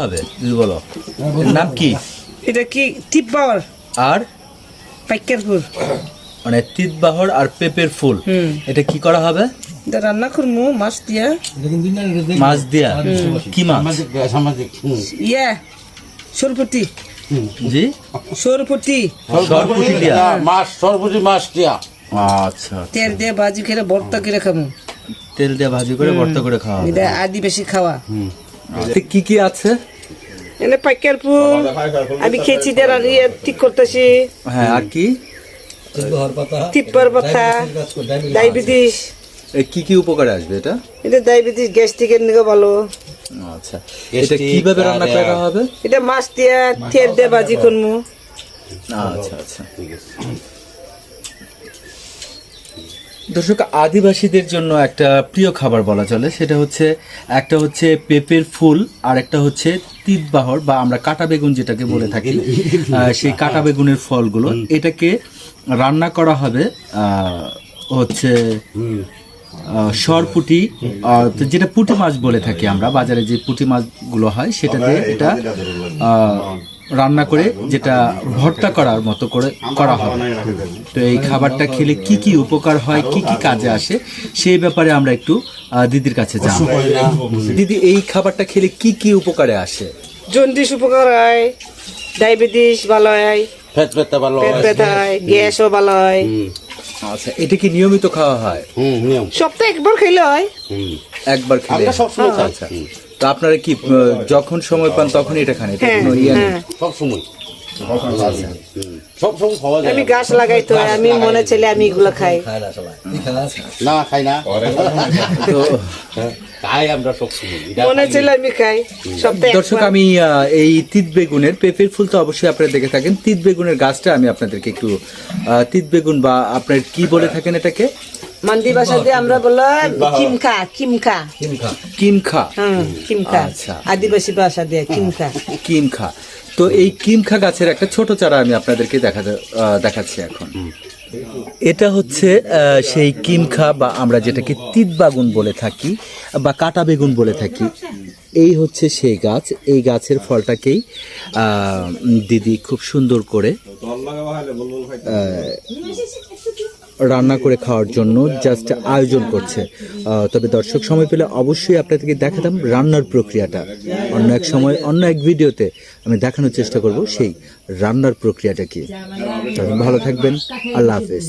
হবে তুমি বলো এর নাম কি? এটা কি তিতবাহর আর পাইকার ফুল, মানে তিতবাহর আর পেঁপের ফুল। এটা কি করা হবে? এটা রান্না করবো মাছ দিয়া। মাছ দিয়া? কি মাছ? ইয়া সরপতি। জি সরপতি সরপুটি দিয়া মাছ সরপুটি মাছ দিয়া। আচ্ছা তেল দিয়ে ভাজি করে ভর্তা করে খাবো। তেল দিয়ে ভাজি করে ভর্তা করে খাওয়া হবে। এটা আদিবাসী খাওয়া। এতে কি কি আছে? এনে পাইকার ফুল আমি খেয়েছি দেড় ইয়ে ঠিক করতেছি। হ্যাঁ আর কি? তিতবাহর পাতা, ডায়াবেটিস। কি কি উপকারে আসবে এটা? এটা ডায়াবেটিস গ্যাস্ট্রিকের নিকে ভালো। আচ্ছা এটা কিভাবে রান্না করা হবে? এটা মাছ দিয়া তেল দিয়ে ভাজি করবো। আচ্ছা আচ্ছা দর্শক, আদিবাসীদের জন্য একটা প্রিয় খাবার বলা চলে, সেটা হচ্ছে একটা হচ্ছে পেঁপের ফুল আর একটা হচ্ছে তিতবাহর বা আমরা কাটা বেগুন যেটাকে বলে থাকি, সেই কাটা বেগুনের ফলগুলো। এটাকে রান্না করা হবে হচ্ছে সরপুটি, যেটা পুঁটি মাছ বলে থাকি আমরা, বাজারে যে পুঁটি মাছগুলো হয় সেটা দিয়ে এটা রান্না করে যেটা ভর্তা করার মতো করে করা হবে। তো এই খাবারটা খেলে কি কি উপকার হয়, কি কি কাজে আসে, সেই ব্যাপারে আমরা একটু দিদির কাছে জানব। দিদি, এই খাবারটা খেলে কি কি উপকারে আসে? জন্ডিস উপকার হয়, ডায়াবেটিস ভালো হয়, পেট ব্যথা ভালো পেট ব্যথা হয়, গ্যাসও ভালো হয়। আচ্ছা, এটা কি নিয়মিত খাওয়া হয়? নিয়ম সপ্তাহে একবার খেলে হয়। একবার খেলে? আমরা সবসময় খাই। আচ্ছা, তো আপনারা কি যখন সময় পান তখন এটা খান? এটা কোনো ইয়ে নেই? সব সময় সব সময় খাওয়া যায়। আমি গাছ লাগাই তো আমি মনে ছেলে আমি এগুলো খাই। না খাই না, তো খাই আমরা সব সময়। মনে ছেলে আমি খাই সপ্তাহে দর্শক, একবার। আমি এই তিত বেগুনের পেঁপের ফুল তো অবশ্যই আপনারা দেখে থাকেন। তিত বেগুনের গাছটা আমি আপনাদেরকে একটু তিত বেগুন বা আপনার কি বলে থাকেন এটাকে? মান্দি ভাষা দিয়ে আমরা বলো কিমখা। কিমখা কিমখা। কিমখা আচ্ছা। আদিবাসী ভাষা দিয়ে কিমখা। কিমখা। তো এই কিমখা গাছের একটা ছোট চারা আমি আপনাদেরকে দেখাচ্ছি এখন। এটা হচ্ছে সেই কিমখা বা আমরা যেটাকে তিত বেগুন বলে থাকি বা কাটা বেগুন বলে থাকি। এই হচ্ছে সেই গাছ। এই গাছের ফলটাকেই দিদি খুব সুন্দর করে রান্না করে খাওয়ার জন্য জাস্ট আয়োজন করছে। তবে দর্শক, সময় পেলে অবশ্যই আপনাদেরকে দেখাতাম রান্নার প্রক্রিয়াটা। অন্য এক সময় অন্য এক ভিডিওতে আমি দেখানোর চেষ্টা করব সেই রান্নার প্রক্রিয়াটা কি। ভালো থাকবেন, আল্লাহ হাফেজ।